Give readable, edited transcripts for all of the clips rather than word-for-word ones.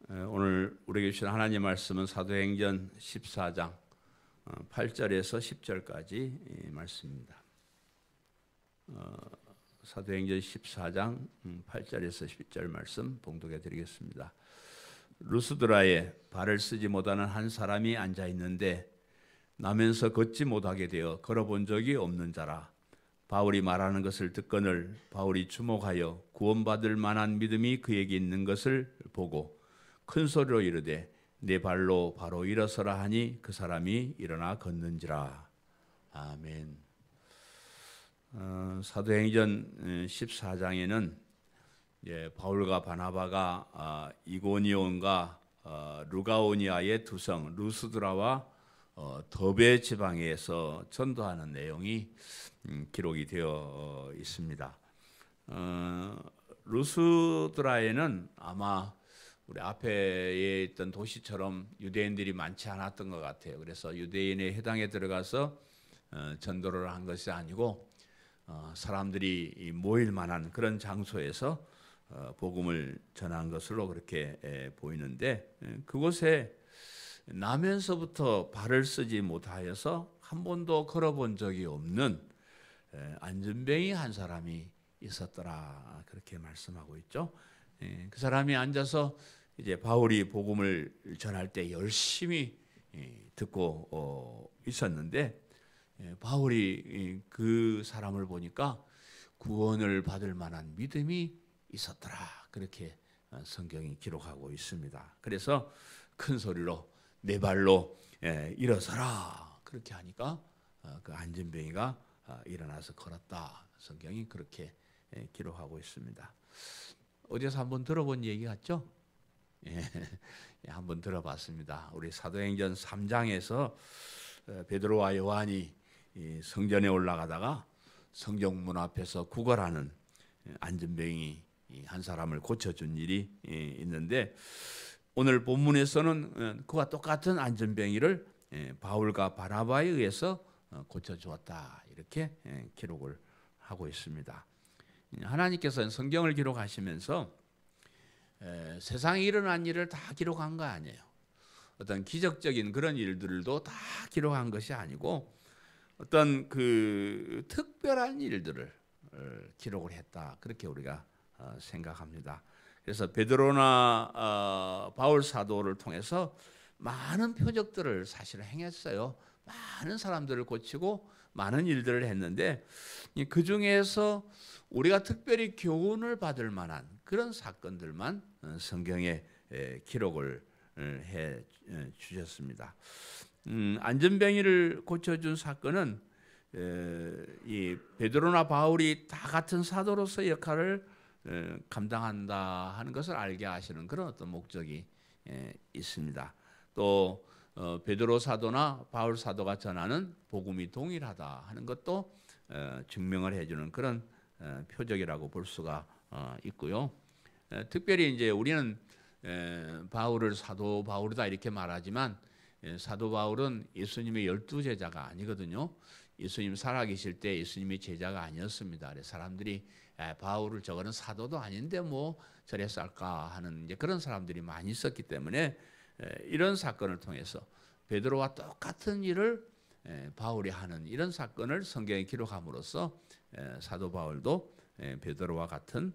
오늘 우리에게 주신 하나님 말씀은 사도행전 14장 8절에서 10절까지 말씀입니다. 사도행전 14장 8절에서 10절 말씀 봉독해 드리겠습니다. 루스드라에 발을 쓰지 못하는 한 사람이 앉아 있는데 나면서 걷지 못하게 되어 걸어본 적이 없는 자라. 바울이 말하는 것을 듣거늘 바울이 주목하여 구원받을 만한 믿음이 그에게 있는 것을 보고 큰 소리로 이르되 내 발로 바로 일어서라 하니 그 사람이 일어나 걷는지라. 아멘. 사도행전 14장에는 바울과 바나바가 이고니온과 루가오니아의 두 성 루스드라와 더베 지방에서 전도하는 내용이 기록이 되어 있습니다. 루스드라에는 아마 우리 앞에 있던 도시처럼 유대인들이 많지 않았던 것 같아요. 그래서 유대인의 회당에 들어가서 전도를 한 것이 아니고 사람들이 모일 만한 그런 장소에서 복음을 전한 것으로 그렇게 보이는데, 그곳에 나면서부터 발을 쓰지 못하여서 한 번도 걸어본 적이 없는 안전병이 한 사람이 있었더라, 그렇게 말씀하고 있죠. 그 사람이 앉아서 이제 바울이 복음을 전할 때 열심히 듣고 있었는데, 바울이 그 사람을 보니까 구원을 받을 만한 믿음이 있었더라, 그렇게 성경이 기록하고 있습니다. 그래서 큰 소리로 내 발로 일어서라, 그렇게 하니까 그 안전병이가 일어나서 걸었다, 성경이 그렇게 기록하고 있습니다. 어디서 한번 들어본 얘기 같죠? 한번 들어봤습니다. 우리 사도행전 3장에서 베드로와 요한이 성전에 올라가다가 성경문 앞에서 구걸하는 안전병이 한 사람을 고쳐준 일이 있는데, 오늘 본문에서는 그와 똑같은 안전병이를 바울과 바나바에 의해서 고쳐주었다, 이렇게 기록을 하고 있습니다. 하나님께서는 성경을 기록하시면서 세상에 일어난 일을 다 기록한 거 아니에요. 어떤 기적적인 그런 일들도 다 기록한 것이 아니고 어떤 그 특별한 일들을 기록을 했다, 그렇게 우리가 생각합니다. 그래서 베드로나 바울 사도를 통해서 많은 표적들을 사실 행했어요. 많은 사람들을 고치고 많은 일들을 했는데, 그 중에서 우리가 특별히 교훈을 받을 만한 그런 사건들만 성경에 기록을 해 주셨습니다. 안전병이를 고쳐준 사건은 이 베드로나 바울이 다 같은 사도로서 역할을 감당한다 하는 것을 알게 하시는 그런 어떤 목적이 있습니다. 또 베드로 사도나 바울 사도가 전하는 복음이 동일하다 하는 것도 증명을 해주는 그런 표적이라고 볼 수가 있고요. 특별히 이제 우리는 바울을 사도 바울이다 이렇게 말하지만, 사도 바울은 예수님의 12제자가 아니거든요. 예수님 살아계실 때 예수님의 제자가 아니었습니다. 그래서 사람들이 바울을 저거는 사도도 아닌데 뭐 저래서 할까 하는 이제 그런 사람들이 많이 있었기 때문에 이런 사건을 통해서 베드로와 똑같은 일을 바울이 하는 이런 사건을 성경에 기록함으로써 사도 바울도 베드로와 같은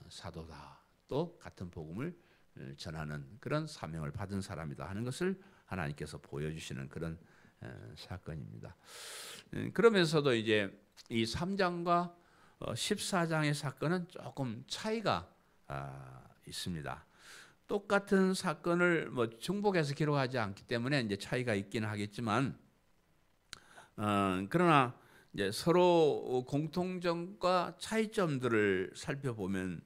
사도다, 또 같은 복음을 전하는 그런 사명을 받은 사람이다 하는 것을 하나님께서 보여주시는 그런 사건입니다. 그러면서도 이제 이 3장과 14장의 사건은 조금 차이가 있습니다. 똑같은 사건을 뭐 중복해서 기록하지 않기 때문에 이제 차이가 있기는 하겠지만, 그러나 이제 서로 공통점과 차이점들을 살펴보면은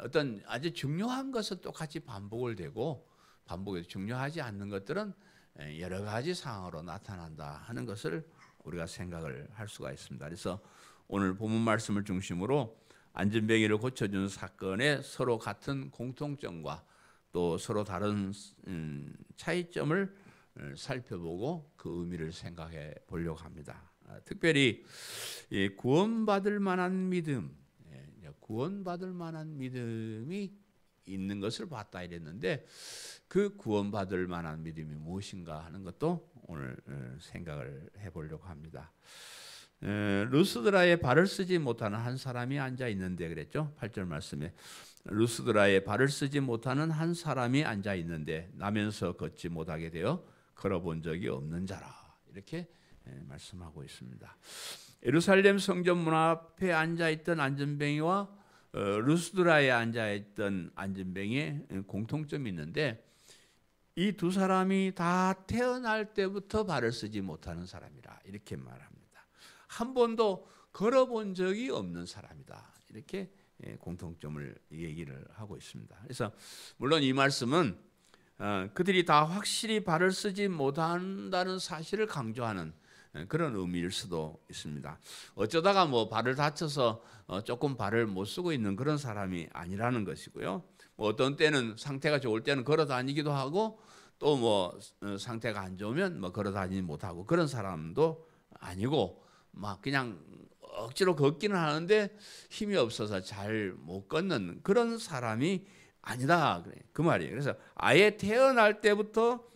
어떤 아주 중요한 것은 똑같이 반복해서 중요하지 않는 것들은 여러 가지 상황으로 나타난다 하는 것을 우리가 생각을 할 수가 있습니다. 그래서 오늘 본문 말씀을 중심으로 안전병이를 고쳐준 사건의 서로 같은 공통점과 또 서로 다른 차이점을 살펴보고 그 의미를 생각해 보려고 합니다. 특별히 구원받을 만한 믿음이 있는 것을 봤다 이랬는데 그 구원받을 만한 믿음이 무엇인가 하는 것도 오늘 생각을 해보려고 합니다. 루스드라에 발을 쓰지 못하는 한 사람이 앉아 있는데 그랬죠. 8절 말씀에 루스드라에 발을 쓰지 못하는 한 사람이 앉아 있는데 나면서 걷지 못하게 되어 걸어본 적이 없는 자라 이렇게 말씀하고 있습니다. 예루살렘 성전 문 앞에 앉아 있던 안전뱅이와 루스드라에 앉아 있던 안전뱅이의 공통점이 있는데 이 두 사람이 다 태어날 때부터 발을 쓰지 못하는 사람이라 이렇게 말합니다. 한 번도 걸어본 적이 없는 사람이다. 이렇게 공통점을 얘기를 하고 있습니다. 그래서 물론 이 말씀은 그들이 다 확실히 발을 쓰지 못한다는 사실을 강조하는 그런 의미일 수도 있습니다. 어쩌다가 뭐 발을 다쳐서 조금 발을 못 쓰고 있는 그런 사람이 아니라는 것이고요. 뭐 어떤 때는 상태가 좋을 때는 걸어 다니기도 하고 또 뭐 상태가 안 좋으면 뭐 걸어 다니지 못하고 그런 사람도 아니고 막 그냥 억지로 걷기는 하는데 힘이 없어서 잘 못 걷는 그런 사람이 아니다 그 말이에요. 그래서 아예 태어날 때부터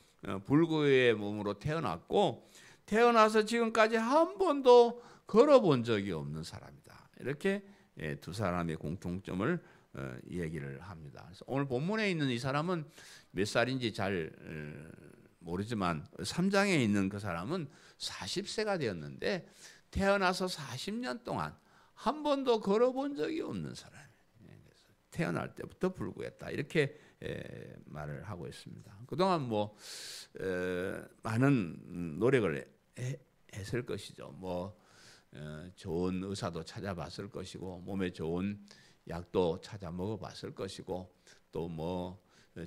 불구의 몸으로 태어났고 태어나서 지금까지 한 번도 걸어본 적이 없는 사람이다. 이렇게 두 사람의 공통점을 얘기를 합니다. 그래서 오늘 본문에 있는 이 사람은 몇 살인지 잘 모르지만 3장에 있는 그 사람은 40세가 되었는데 태어나서 40년 동안 한 번도 걸어본 적이 없는 사람이에요. 그래서 태어날 때부터 불구했다. 이렇게 말을 하고 있습니다. 그동안 뭐 많은 노력을 했을 것이죠. 뭐 좋은 의사도 찾아봤을 것이고 몸에 좋은 약도 찾아 먹어봤을 것이고 또 뭐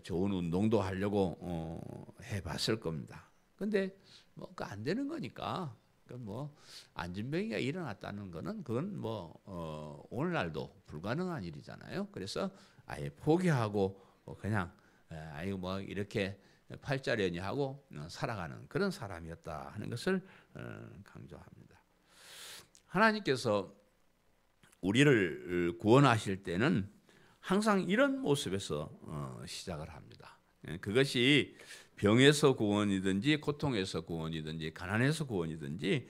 좋은 운동도 하려고 해봤을 겁니다. 근데 뭐 그 안 되는 거니까 뭐 안진병이가 일어났다는 거는 그건 뭐 오늘날도 불가능한 일이잖아요. 그래서 아예 포기하고 그냥 아이고 뭐 이렇게 팔자려니 하고 살아가는 그런 사람이었다 하는 것을 강조합니다. 하나님께서 우리를 구원하실 때는 항상 이런 모습에서 시작을 합니다. 그것이 병에서 구원이든지 고통에서 구원이든지 가난에서 구원이든지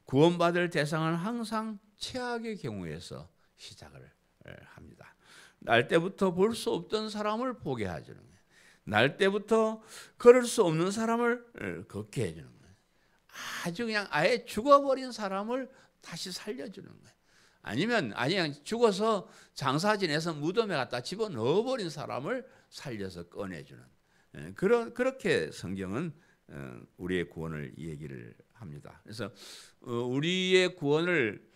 구원받을 대상은 항상 최악의 경우에서 시작을 합니다. 날 때부터 볼 수 없던 사람을 보게 해주는 거예요. 날 때부터 걸을 수 없는 사람을 걷게 해주는 거예요. 아주 그냥 아예 죽어버린 사람을 다시 살려주는 거예요. 아니면 그냥 죽어서 장사 지내서 무덤에 갖다 집어넣어버린 사람을 살려서 꺼내주는 그렇게 성경은 우리의 구원을 얘기를 합니다. 그래서 우리의 구원을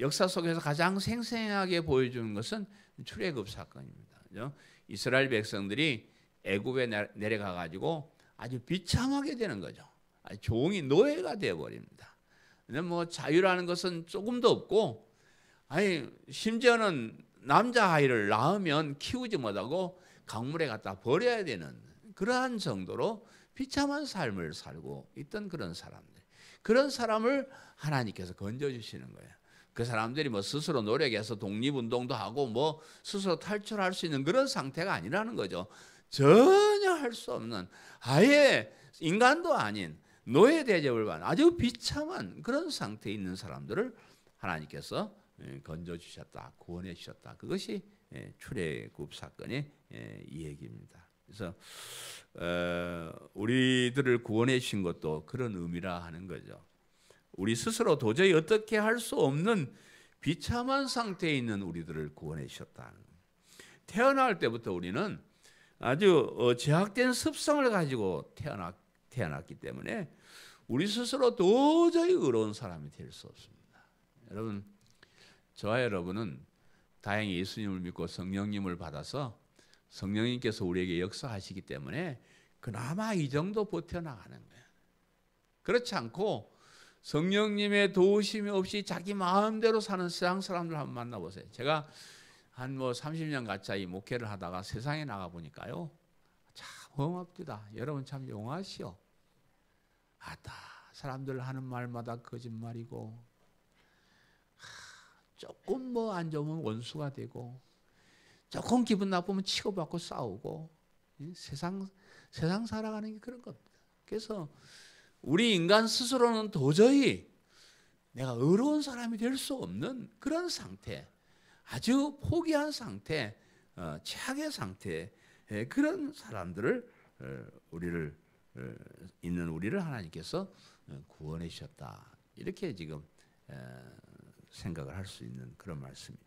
역사 속에서 가장 생생하게 보여주는 것은 출애굽 사건입니다. 그죠? 이스라엘 백성들이 애굽에 내려가 가지고 아주 비참하게 되는 거죠. 아주 종이 노예가 되어 버립니다. 뭐 자유라는 것은 조금도 없고, 심지어는 남자 아이를 낳으면 키우지 못하고 강물에 갖다 버려야 되는 그러한 정도로 비참한 삶을 살고 있던 그런 사람들. 그런 사람을 하나님께서 건져주시는 거예요. 그 사람들이 뭐 스스로 노력해서 독립운동도 하고 뭐 스스로 탈출할 수 있는 그런 상태가 아니라는 거죠. 전혀 할 수 없는 아예 인간도 아닌 노예 대접을 받는 아주 비참한 그런 상태에 있는 사람들을 하나님께서 건져주셨다, 구원해 주셨다. 그것이 출애굽 사건의 얘기입니다. 그래서 우리들을 구원해 주신 것도 그런 의미라 하는 거죠. 우리 스스로 도저히 어떻게 할 수 없는 비참한 상태에 있는 우리들을 구원해 주셨다. 태어날 때부터 우리는 아주 제약된 습성을 가지고 태어났기 때문에 우리 스스로 도저히 의로운 사람이 될 수 없습니다. 여러분, 저와 여러분은 다행히 예수님을 믿고 성령님을 받아서 성령님께서 우리에게 역사하시기 때문에 그나마 이 정도 버텨나가는 거예요. 그렇지 않고 성령님의 도우심이 없이 자기 마음대로 사는 세상 사람들 한번 만나보세요. 제가 한 30년 가까이 목회를 하다가 세상에 나가 보니까요, 참 험합니다. 여러분 참 용하시오. 사람들 하는 말마다 거짓말이고, 조금 안 좋으면 원수가 되고, 조금 기분 나쁘면 치고받고 싸우고 세상 살아가는 게 그런 겁니다. 그래서 우리 인간 스스로는 도저히 내가 의로운 사람이 될 수 없는 그런 상태, 아주 포기한 상태, 최악의 상태, 그런 사람들을 우리를 하나님께서 구원해 주셨다. 이렇게 지금 생각을 할 수 있는 그런 말씀이죠.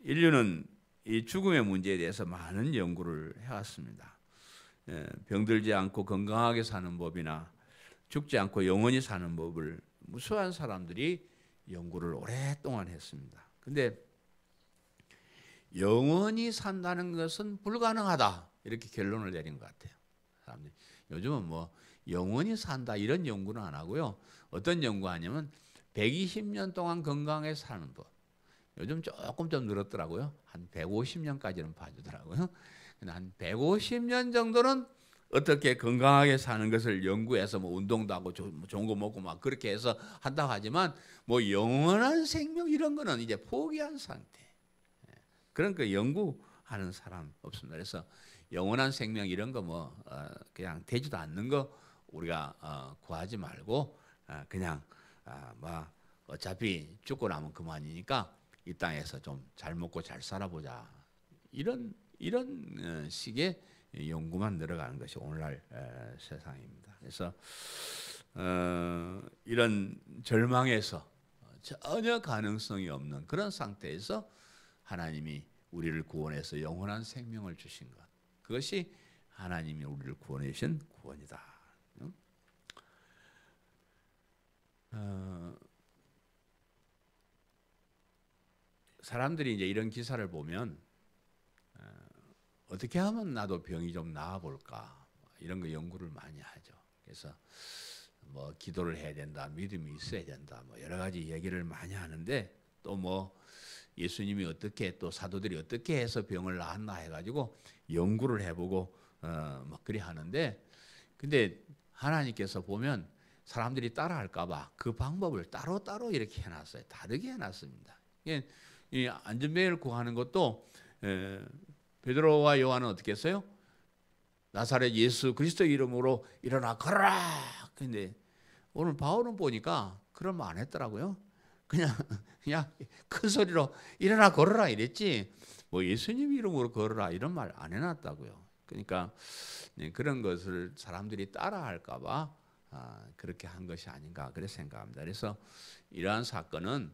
인류는 이 죽음의 문제에 대해서 많은 연구를 해왔습니다. 병들지 않고 건강하게 사는 법이나 죽지 않고 영원히 사는 법을 무수한 사람들이 연구를 오랫동안 했습니다. 근데 영원히 산다는 것은 불가능하다 이렇게 결론을 내린 것 같아요. 사람들이. 요즘은 뭐 영원히 산다 이런 연구는 안 하고요. 어떤 연구하냐면 120년 동안 건강하게 사는 법. 요즘 조금 좀 늘었더라고요. 한 150년까지는 봐주더라고요. 근데 한 150년 정도는 어떻게 건강하게 사는 것을 연구해서 뭐 운동도 하고 좋은 거 먹고 막 그렇게 해서 한다고 하지만 뭐 영원한 생명 이런 거는 이제 포기한 상태. 그런 거 연구하는 사람 없습니다. 그래서 영원한 생명 이런 거 뭐 그냥 되지도 않는 거 우리가 구하지 말고 그냥 뭐 어차피 죽고 나면 그만이니까 이 땅에서 좀 잘 먹고 잘 살아보자. 이런 식의 연구만 늘어가는 것이 오늘날 세상입니다. 그래서 이런 절망에서 전혀 가능성이 없는 그런 상태에서 하나님이 우리를 구원해서 영원한 생명을 주신 것. 그것이 하나님이 우리를 구원해 주신 구원이다. 사람들이 이제 이런 기사를 보면 어떻게 하면 나도 병이 좀 나아 볼까 이런 거 연구를 많이 하죠. 그래서 뭐 기도를 해야 된다, 믿음이 있어야 된다, 뭐 여러 가지 얘기를 많이 하는데 또 뭐 예수님이 어떻게 또 사도들이 어떻게 해서 병을 나았나 해가지고 연구를 해보고 뭐 그리 하는데 근데 하나님께서 보면 사람들이 따라할까봐 그 방법을 따로 이렇게 해놨어요. 다르게 해놨습니다. 이 안전병을 구하는 것도 베드로와 요한은 어떻게 했어요? 나사렛 예수 그리스도 이름으로 일어나 걸어라. 근데 오늘 바울은 보니까 그런 말 안 했더라고요. 그냥 큰 소리로 일어나 걸어라 이랬지. 뭐 예수님 이름으로 걸어라 이런 말 안 해놨다고요. 그러니까 그런 것을 사람들이 따라할까봐 그렇게 한 것이 아닌가 그렇게 생각합니다. 그래서 이러한 사건은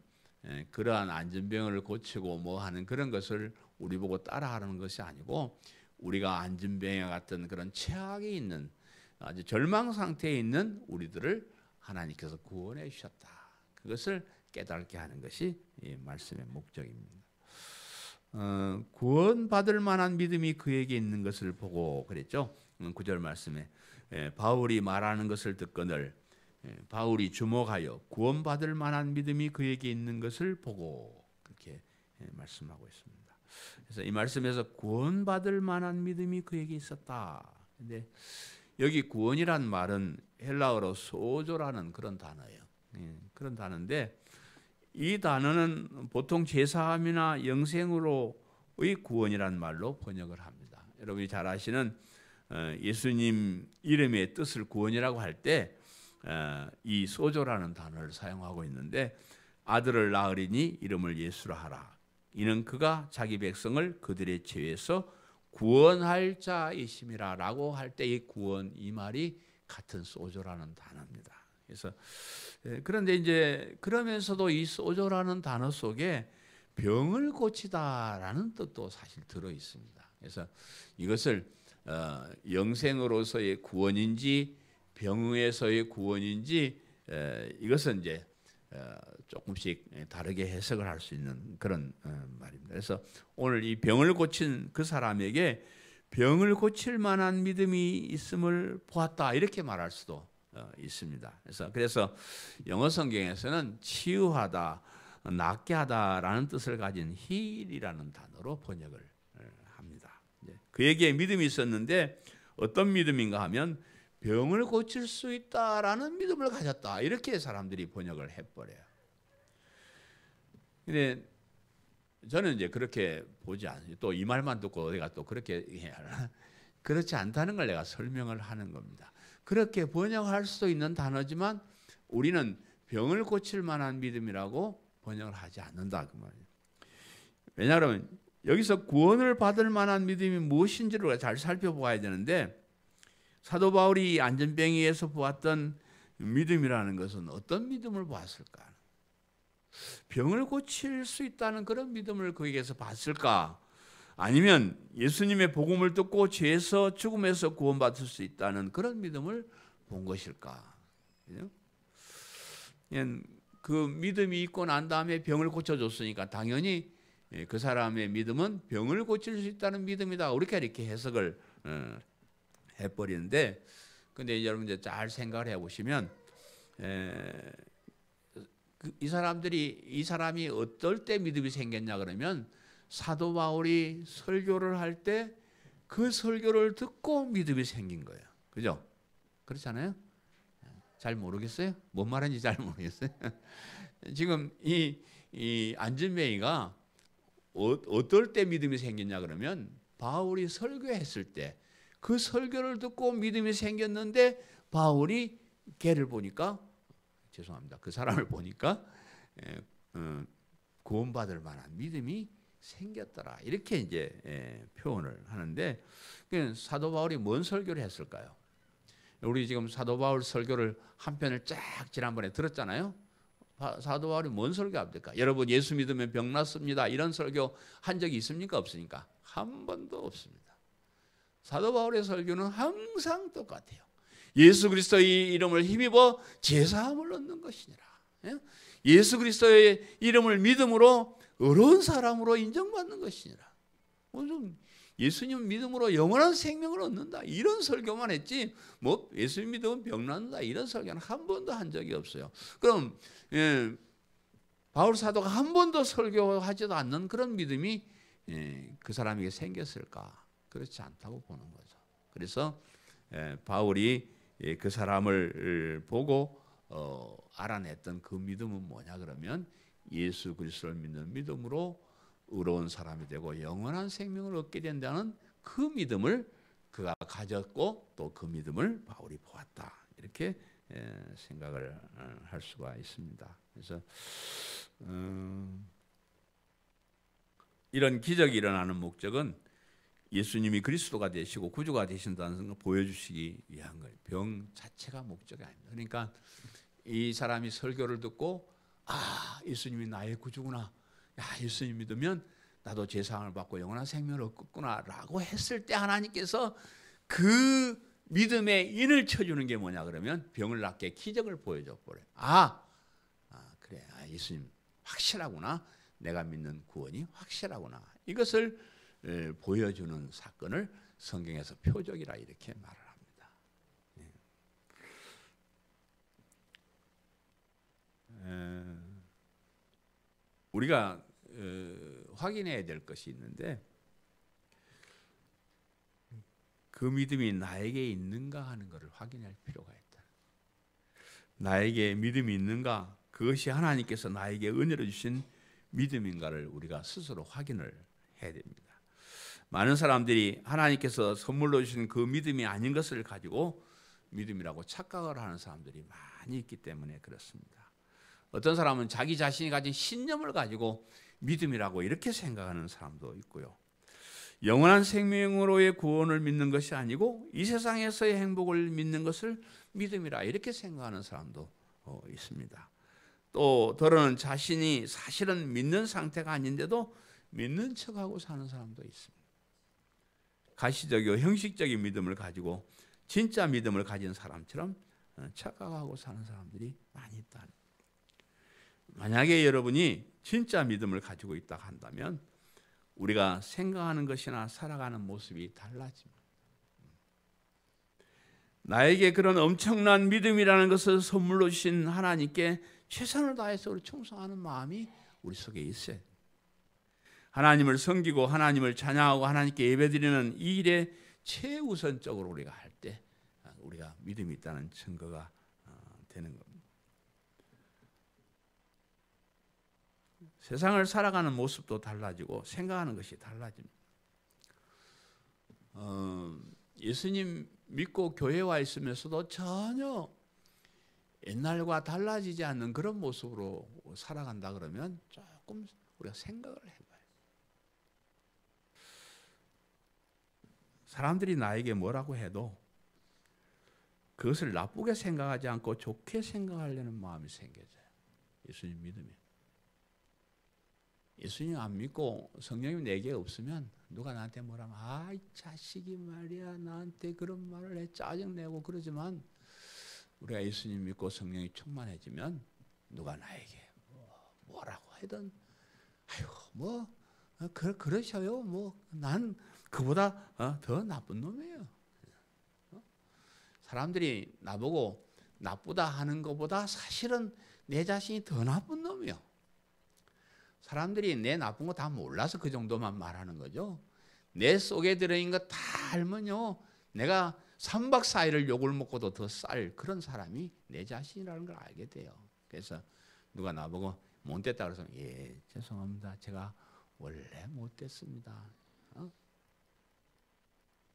그러한 안전병을 고치고 뭐 하는 그런 것을 우리 보고 따라하는 것이 아니고 우리가 안전병에 같은 그런 최악에 있는 아주 절망 상태에 있는 우리들을 하나님께서 구원해 주셨다. 그것을 깨닫게 하는 것이 이 말씀의 목적입니다. 구원받을 만한 믿음이 그에게 있는 것을 보고 그랬죠. 9절 말씀에 바울이 말하는 것을 듣거늘 바울이 주목하여 구원받을 만한 믿음이 그에게 있는 것을 보고 그렇게 말씀하고 있습니다. 그래서 이 말씀에서 구원받을 만한 믿음이 그에게 있었다. 근데 여기 구원이란 말은 헬라어로 소조라는 그런 단어예요. 그런 단어인데 이 단어는 보통 제사함이나 영생으로의 구원이란 말로 번역을 합니다. 여러분이 잘 아시는 예수님 이름의 뜻을 구원이라고 할 때 이 소조라는 단어를 사용하고 있는데 아들을 낳으리니 이름을 예수라 하라. 이는 그가 자기 백성을 그들의 죄에서 구원할 자이심이라 라고 할 때 이 구원 이 말이 같은 소조라는 단어입니다. 그래서 그런데 이제 그러면서도 이 소조라는 단어 속에 병을 고치다라는 뜻도 사실 들어 있습니다. 그래서 이것을 영생으로서의 구원인지 병에서의 구원인지 이것은 이제 조금씩 다르게 해석을 할 수 있는 그런 말입니다. 그래서 오늘 이 병을 고친 그 사람에게 병을 고칠 만한 믿음이 있음을 보았다 이렇게 말할 수도 있습니다. 그래서 영어 성경에서는 치유하다, 낫게 하다라는 뜻을 가진 heal이라는 단어로 번역을 합니다. 그에게 믿음이 있었는데 어떤 믿음인가 하면 병을 고칠 수 있다라는 믿음을 가졌다 이렇게 사람들이 번역을 해버려요. 근데 저는 이제 그렇게 보지 않아요. 또 이 말만 듣고 내가 또 그렇게 그렇지 않다는 걸 내가 설명을 하는 겁니다. 그렇게 번역할 수도 있는 단어지만 우리는 병을 고칠 만한 믿음이라고 번역을 하지 않는다 그 말이에요. 왜냐하면 여기서 구원을 받을 만한 믿음이 무엇인지를 잘 살펴봐야 되는데 사도 바울이 안전뱅이에서 보았던 믿음이라는 것은 어떤 믿음을 보았을까? 병을 고칠 수 있다는 그런 믿음을 그에게서 봤을까? 아니면 예수님의 복음을 듣고 죄에서 죽음에서 구원받을 수 있다는 그런 믿음을 본 것일까? 그 믿음이 있고 난 다음에 병을 고쳐줬으니까 당연히 그 사람의 믿음은 병을 고칠 수 있다는 믿음이다. 이렇게 해석을 해버리는데, 근데 여러분 이제 잘 생각을 해보시면 이 사람이 어떨 때 믿음이 생겼냐 그러면 사도 바울이 설교를 할 때 그 설교를 듣고 믿음이 생긴 거예요. 그죠? 그렇잖아요? 잘 모르겠어요? 뭔 말인지 잘 모르겠어요? 지금 이 안전뱅이가 어떨 때 믿음이 생겼냐 그러면 바울이 설교했을 때 그 설교를 듣고 믿음이 생겼는데 바울이 걔를 보니까 죄송합니다. 그 사람을 보니까 구원받을 만한 믿음이 생겼더라. 이렇게 이제 표현을 하는데 사도 바울이 뭔 설교를 했을까요? 우리 지금 사도 바울 설교를 한 편을 쫙 지난번에 들었잖아요. 사도 바울이 뭔 설교합니까? 여러분 예수 믿으면 병 낫습니다. 이런 설교 한 적이 있습니까? 없습니까? 한 번도 없습니다. 사도 바울의 설교는 항상 똑같아요. 예수 그리스도의 이름을 힘입어 제사함을 얻는 것이니라. 예수 그리스도의 이름을 믿음으로 의로운 사람으로 인정받는 것이니라. 예수님 믿음으로 영원한 생명을 얻는다. 이런 설교만 했지 뭐 예수님 믿으면 병 낫는다. 이런 설교는 한 번도 한 적이 없어요. 그럼 바울 사도가 한 번도 설교하지도 않는 그런 믿음이 그 사람에게 생겼을까? 그렇지 않다고 보는 거죠. 그래서 바울이 그 사람을 보고 알아냈던 그 믿음은 뭐냐 그러면 예수 그리스도를 믿는 믿음으로 의로운 사람이 되고 영원한 생명을 얻게 된다는 그 믿음을 그가 가졌고 또 그 믿음을 바울이 보았다. 이렇게 생각을 할 수가 있습니다. 그래서 이런 기적이 일어나는 목적은 예수님이 그리스도가 되시고 구주가 되신다는 걸 보여주시기 위한 거예요. 병 자체가 목적이 아닙니다. 그러니까 이 사람이 설교를 듣고 예수님이 나의 구주구나. 예수님 믿으면 나도 죄사함을 받고 영원한 생명을 얻겠구나 라고 했을 때 하나님께서 그 믿음에 인을 쳐주는 게 뭐냐 그러면 병을 낫게 기적을 보여줘 버려요. 그래 예수님 확실하구나. 내가 믿는 구원이 확실하구나. 이것을 보여주는 사건을 성경에서 표적이라 이렇게 말을 합니다. 우리가 확인해야 될 것이 있는데 그 믿음이 나에게 있는가 하는 것을 확인할 필요가 있다. 나에게 믿음이 있는가? 그것이 하나님께서 나에게 은혜로 주신 믿음인가를 우리가 스스로 확인을 해야 됩니다. 많은 사람들이 하나님께서 선물로 주신 그 믿음이 아닌 것을 가지고 믿음이라고 착각을 하는 사람들이 많이 있기 때문에 그렇습니다. 어떤 사람은 자기 자신이 가진 신념을 가지고 믿음이라고 이렇게 생각하는 사람도 있고요. 영원한 생명으로의 구원을 믿는 것이 아니고 이 세상에서의 행복을 믿는 것을 믿음이라 이렇게 생각하는 사람도 있습니다. 또 더러는 자신이 사실은 믿는 상태가 아닌데도 믿는 척하고 사는 사람도 있습니다. 가시적이고 형식적인 믿음을 가지고 진짜 믿음을 가진 사람처럼 착각하고 사는 사람들이 많이 있다. 만약에 여러분이 진짜 믿음을 가지고 있다 한다면 우리가 생각하는 것이나 살아가는 모습이 달라집니다. 나에게 그런 엄청난 믿음이라는 것을 선물로 주신 하나님께 최선을 다해서 우리 충성하는 마음이 우리 속에 있어야 됩니다. 하나님을 섬기고 하나님을 찬양하고 하나님께 예배드리는 이 일에 최우선적으로 우리가 할 때 우리가 믿음이 있다는 증거가 되는 겁니다. 세상을 살아가는 모습도 달라지고 생각하는 것이 달라집니다. 예수님 믿고 교회에 와 있으면서도 전혀 옛날과 달라지지 않는 그런 모습으로 살아간다 그러면 조금 우리가 생각을 해봐요. 사람들이 나에게 뭐라고 해도 그것을 나쁘게 생각하지 않고 좋게 생각하려는 마음이 생겨져요. 예수님 믿으면. 예수님 안 믿고 성령님 내게 없으면 누가 나한테 뭐라면 아, 이 자식이 말이야 나한테 그런 말을 해 짜증내고 그러지만 우리가 예수님 믿고 성령이 충만해지면 누가 나에게 뭐라고 하든 아이고 뭐 그러셔요. 뭐 난 그보다 더 나쁜 놈이에요. 사람들이 나보고 나쁘다 하는 것보다 사실은 내 자신이 더 나쁜 놈이요. 사람들이 내 나쁜 거 다 몰라서 그 정도만 말하는 거죠. 내 속에 들어있는 거 다 알면요. 내가 3박 4일을 욕을 먹고도 더 쌀 그런 사람이 내 자신이라는 걸 알게 돼요. 그래서 누가 나보고 못됐다 그래서 예 죄송합니다. 제가 원래 못됐습니다.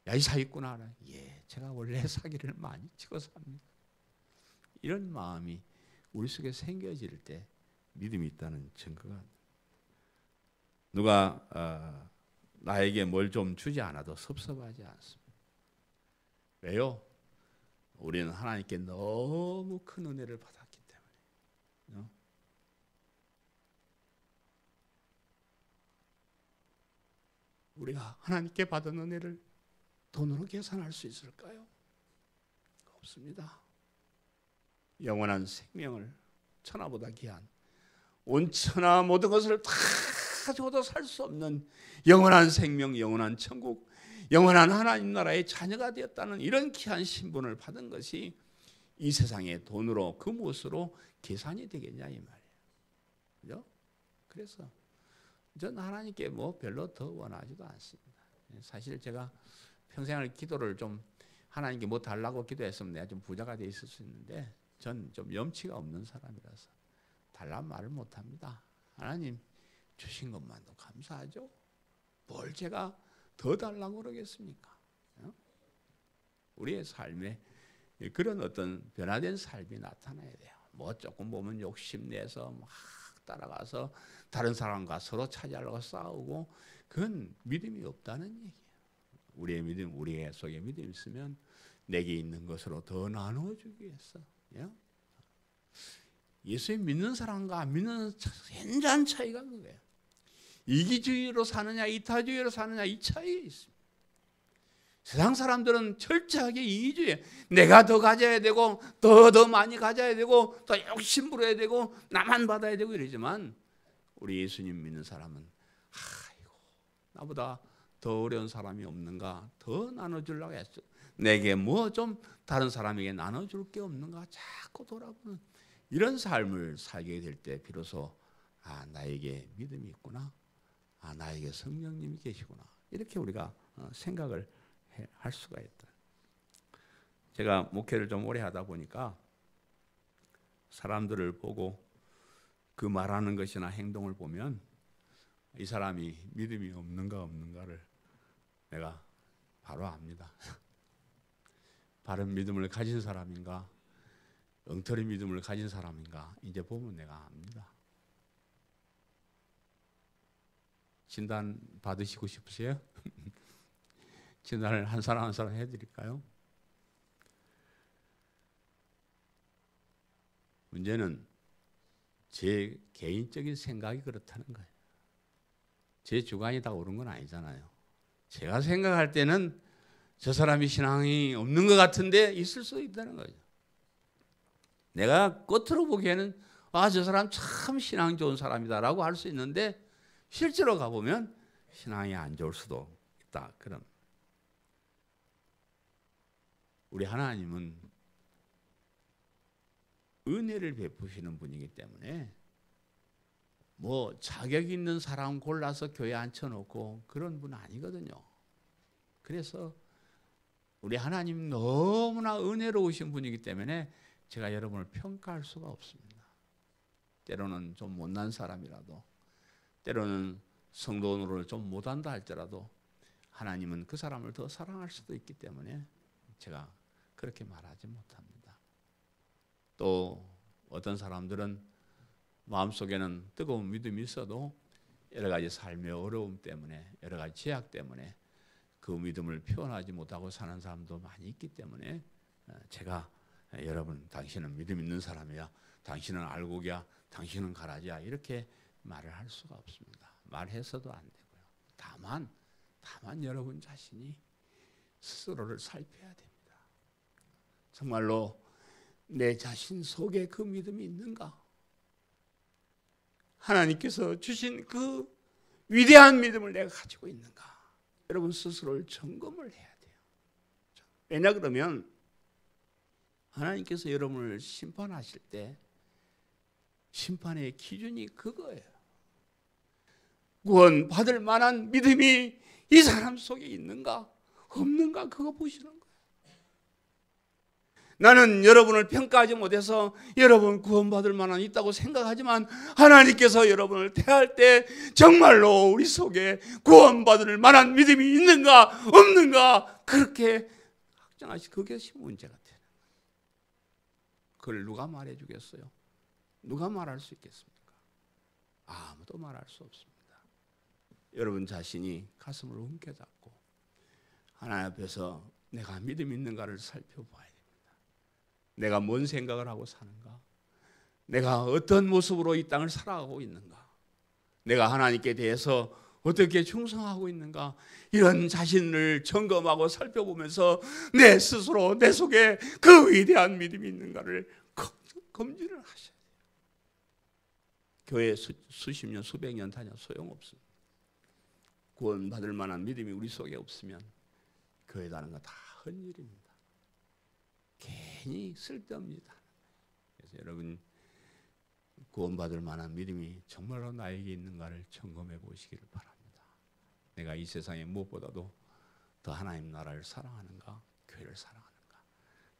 야 이 사기꾼아. 예 제가 원래 사기를 많이 치고 삽니다. 이런 마음이 우리 속에 생겨질 때 믿음이 있다는 증거가 누가 나에게 뭘 좀 주지 않아도 섭섭하지 않습니다. 왜요? 우리는 하나님께 너무 큰 은혜를 받았기 때문에. 우리가 하나님께 받은 은혜를 돈으로 계산할 수 있을까요? 없습니다. 영원한 생명을 천하보다 귀한 온 천하 모든 것을 다 줘도 살 수 없는 영원한 생명, 영원한 천국, 영원한 하나님 나라의 자녀가 되었다는 이런 귀한 신분을 받은 것이 이 세상의 돈으로 금옷으로 계산이 되겠냐 이 말이에요. 그죠? 그래서 전 하나님께 뭐 별로 더 원하지도 않습니다. 사실 제가 평생을 기도를 좀 하나님께 뭐 달라고 기도했으면 내가 좀 부자가 돼 있을 수 있는데 전 좀 염치가 없는 사람이라서 달라는 말을 못합니다. 하나님 주신 것만도 감사하죠. 뭘 제가 더 달라고 그러겠습니까? 우리의 삶에 그런 어떤 변화된 삶이 나타나야 돼요. 뭐 조금 보면 욕심내서 막 따라가서 다른 사람과 서로 차지하려고 싸우고 그건 믿음이 없다는 얘기예요. 우리의 믿음, 우리의 속에 믿음이 있으면 내게 있는 것으로 더 나눠주기 위해서. 예수님 믿는 사람과 안 믿는 현저한 차이가 그거예요. 이기주의로 사느냐 이타주의로 사느냐 이 차이에 있습니다. 세상 사람들은 철저하게 이기주의예요. 내가 더 가져야 되고 더 많이 가져야 되고 더 욕심 부려야 되고 나만 받아야 되고 이러지만 우리 예수님 믿는 사람은 아이고 나보다 더 어려운 사람이 없는가 더 나눠주려고 했어. 내게 뭐 좀 다른 사람에게 나눠줄 게 없는가 자꾸 돌아보는 이런 삶을 살게 될 때 비로소 아 나에게 믿음이 있구나. 아 나에게 성령님이 계시구나. 이렇게 우리가 생각을 할 수가 있다. 제가 목회를 좀 오래 하다 보니까 사람들을 보고 그 말하는 것이나 행동을 보면 이 사람이 믿음이 없는가를 내가 바로 압니다. 바른 믿음을 가진 사람인가 엉터리 믿음을 가진 사람인가 이제 보면 내가 압니다. 진단 받으시고 싶으세요? 진단을 한 사람 해드릴까요? 문제는 제 개인적인 생각이 그렇다는 거예요. 제 주관이 다 옳은 건 아니잖아요. 제가 생각할 때는 저 사람이 신앙이 없는 것 같은데 있을 수 있다는 거죠. 내가 겉으로 보기에는 아, 저 사람 참 신앙 좋은 사람이다라고 할 수 있는데 실제로 가보면 신앙이 안 좋을 수도 있다. 그럼 우리 하나님은 은혜를 베푸시는 분이기 때문에 뭐 자격 있는 사람 골라서 교회에 앉혀놓고 그런 분은 아니거든요. 그래서 우리 하나님 너무나 은혜로우신 분이기 때문에 제가 여러분을 평가할 수가 없습니다. 때로는 좀 못난 사람이라도 때로는 성도노릇을 좀 못한다 할지라도 하나님은 그 사람을 더 사랑할 수도 있기 때문에 제가 그렇게 말하지 못합니다. 또 어떤 사람들은 마음속에는 뜨거운 믿음이 있어도 여러 가지 삶의 어려움 때문에, 여러 가지 제약 때문에 그 믿음을 표현하지 못하고 사는 사람도 많이 있기 때문에 제가 여러분, 당신은 믿음 있는 사람이야, 당신은 알고기야, 당신은 가라지야, 이렇게 말을 할 수가 없습니다. 말해서도 안 되고요. 다만 여러분 자신이 스스로를 살펴야 됩니다. 정말로 내 자신 속에 그 믿음이 있는가? 하나님께서 주신 그 위대한 믿음을 내가 가지고 있는가? 여러분 스스로를 점검을 해야 돼요. 왜냐 그러면 하나님께서 여러분을 심판하실 때 심판의 기준이 그거예요. 구원받을 만한 믿음이 이 사람 속에 있는가 없는가, 그거 보시는 거예요. 나는 여러분을 평가하지 못해서 여러분 구원받을 만한 있다고 생각하지만 하나님께서 여러분을 대할 때 정말로 우리 속에 구원받을 만한 믿음이 있는가 없는가 그렇게 확정하시, 그것이 문제가 되는 거예요. 그걸 누가 말해 주겠어요? 누가 말할 수 있겠습니까? 아무도 말할 수 없습니다. 여러분 자신이 가슴을 움켜잡고 하나님 앞에서 내가 믿음 있는가를 살펴봐야 됩니다. 내가 뭔 생각을 하고 사는가? 내가 어떤 모습으로 이 땅을 살아가고 있는가? 내가 하나님께 대해서 어떻게 충성하고 있는가? 이런 자신을 점검하고 살펴보면서 내 스스로 내 속에 그 위대한 믿음이 있는가를 검진을 하셔야 돼요. 교회 수십 년 수백 년 다녀 소용없습니다. 구원받을 만한 믿음이 우리 속에 없으면 교회 다는 거 다 헛일입니다. 괜히 쓸데없니다. 그래서 여러분 구원받을 만한 믿음이 정말로 나에게 있는가를 점검해 보시기를 바랍니다. 내가 이 세상에 무엇보다도 더 하나님 나라를 사랑하는가, 교회를 사랑하는가,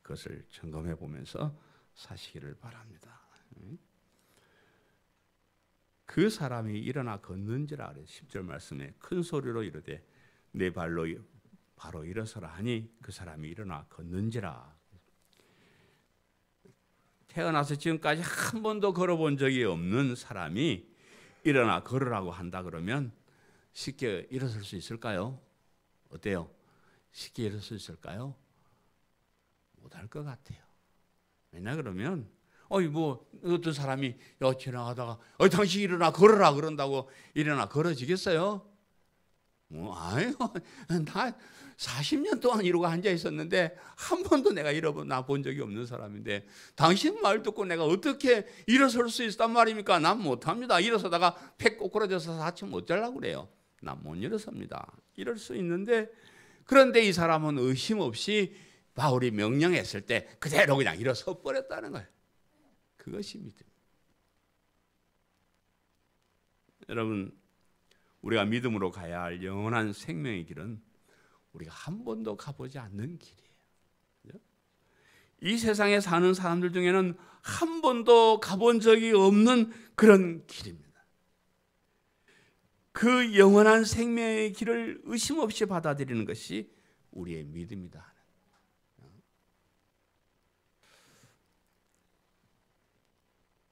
그것을 점검해 보면서 사시기를 바랍니다. 그 사람이 일어나 걷는지라 그래요. 10절 말씀에 큰 소리로 이르되 내 발로 바로 일어서라 하니 그 사람이 일어나 걷는지라. 태어나서 지금까지 한 번도 걸어본 적이 없는 사람이 일어나 걸으라고 한다 그러면 쉽게 일어설 수 있을까요? 어때요? 쉽게 일어설 수 있을까요? 못할 것 같아요. 왜냐 그러면 뭐 어떤 사람이 지나가다가 당신 일어나 걸어라 그런다고 일어나 걸어지겠어요? 아유, 나 40년 동안 이러고 앉아 있었는데 한 번도 내가 일어나 본 적이 없는 사람인데 당신 말 듣고 내가 어떻게 일어설 수 있단 말입니까? 난 못합니다. 일어서다가 팩 꼬꾸라져서 다치면 어쩌려고 그래요? 난 못 일어섭니다. 이럴 수 있는데, 그런데 이 사람은 의심 없이 바울이 명령했을 때 그대로 그냥 일어서 버렸다는 거예요. 그것이 믿음. 여러분, 우리가 믿음으로 가야 할 영원한 생명의 길은 우리가 한 번도 가보지 않는 길이에요. 이 세상에 사는 사람들 중에는 한 번도 가본 적이 없는 그런 길입니다. 그 영원한 생명의 길을 의심 없이 받아들이는 것이 우리의 믿음이다.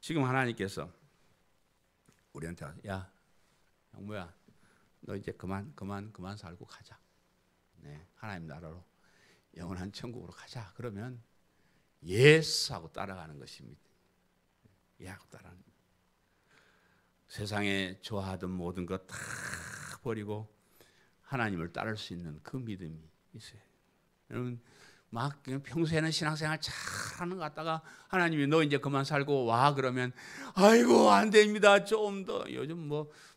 지금 하나님께서 우리한테 야, 영모야, 너 이제 그만 살고 가자. 네, 하나님 나라로 영원한 천국으로 가자. 그러면 예스 하고 따라가는 것입니다. 예 하고 따라가는 거예요. 세상에 좋아하던 모든 것 다 버리고 하나님을 따를 수 있는 그 믿음이 있어요. 여러분 막 평소에는 신앙생활 잘하는 것 같다가 하나님이 너 이제 그만 살고 와 그러면 아이고 안 됩니다. 좀 더 요즘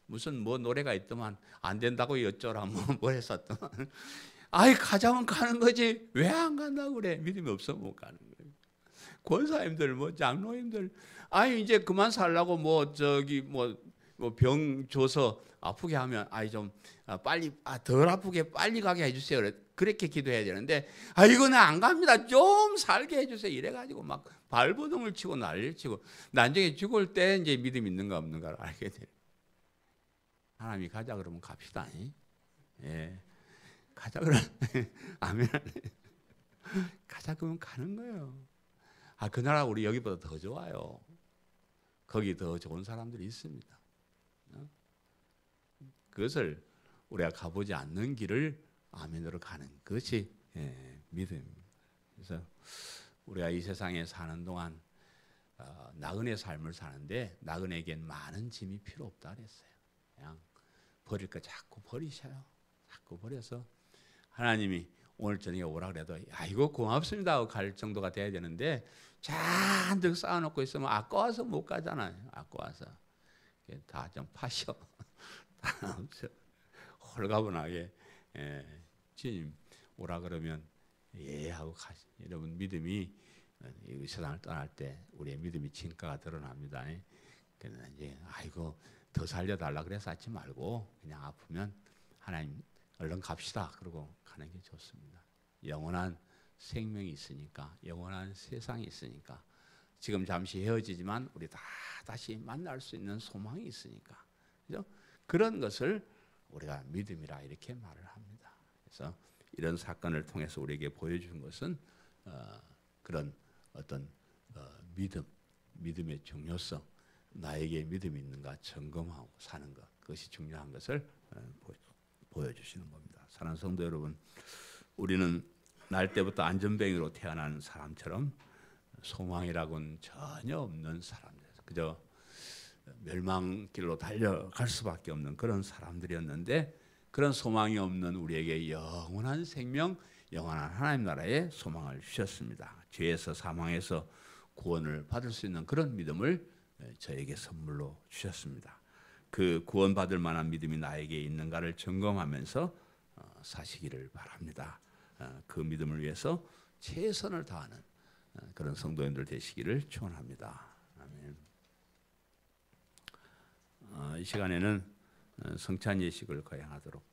무슨 노래가 있더만 안 된다고 어쩌라 뭐 했었더만 아이 가자면 가는 거지 왜 안 간다고 그래? 믿음이 없으면 못 가는 거예요. 권사님들 장로님들 아이 이제 그만 살라고 병 줘서 아프게 하면 아이 좀 빨리 덜 아프게 빨리 가게 해주세요. 그렇게 기도해야 되는데 이거 나 안 갑니다. 좀 살게 해주세요. 이래가지고 막 발버둥을 치고 난리를 치고 나중에 죽을 때 이제 믿음 있는가 없는가를 알게 돼요. 하나님이 가자 그러면 갑시다. 예, 가자 그러면 아멘. 가자 그러면 가는 거예요. 아, 그 나라 우리 여기보다 더 좋아요. 거기 더 좋은 사람들이 있습니다. 그것을 우리가 가보지 않는 길을 아멘으로 가는 것이 믿음입니다. 그래서 우리가 이 세상에 사는 동안 나그네 삶을 사는데 나그네에겐 많은 짐이 필요 없다 그랬어요. 그냥 버릴 거 자꾸 버리셔요. 자꾸 버려서 하나님이 오늘 저녁에 오라 그래도 이거 고맙습니다 하고 갈 정도가 돼야 되는데 잔뜩 쌓아놓고 있으면 아까워서 못 가잖아요. 아까워서 다 좀 파셔. 다 홀가분하게 주님 오라 그러면 예 하고 가시. 여러분 믿음이 이 세상을 떠날 때 우리의 믿음이 진가가 드러납니다. 그래서 이제 아이고 더 살려달라 그래서 하지 말고 그냥 아프면 하나님 얼른 갑시다 그러고 가는 게 좋습니다. 영원한 생명이 있으니까, 영원한 세상이 있으니까, 지금 잠시 헤어지지만 우리 다 다시 만날 수 있는 소망이 있으니까, 그죠? 그런 것을 우리가 믿음이라 이렇게 말을 합니다. 그래서 이런 사건을 통해서 우리에게 보여준 것은 그런 어떤 믿음의 중요성, 나에게 믿음이 있는가 점검하고 사는 것, 그것이 중요한 것을 보여주시는 겁니다. 사랑하는 성도 여러분, 우리는 날 때부터 안전뱅이로 태어난 사람처럼 소망이라고는 전혀 없는 사람들, 그저 멸망길로 달려갈 수밖에 없는 그런 사람들이었는데, 그런 소망이 없는 우리에게 영원한 생명, 영원한 하나님 나라의 소망을 주셨습니다. 죄에서 사망에서 구원을 받을 수 있는 그런 믿음을 저에게 선물로 주셨습니다. 그 구원받을 만한 믿음이 나에게 있는가를 점검하면서 사시기를 바랍니다. 그 믿음을 위해서 최선을 다하는 그런 성도님들 되시기를 축원합니다. 아멘. 이 시간에는 성찬 예식을 거행하도록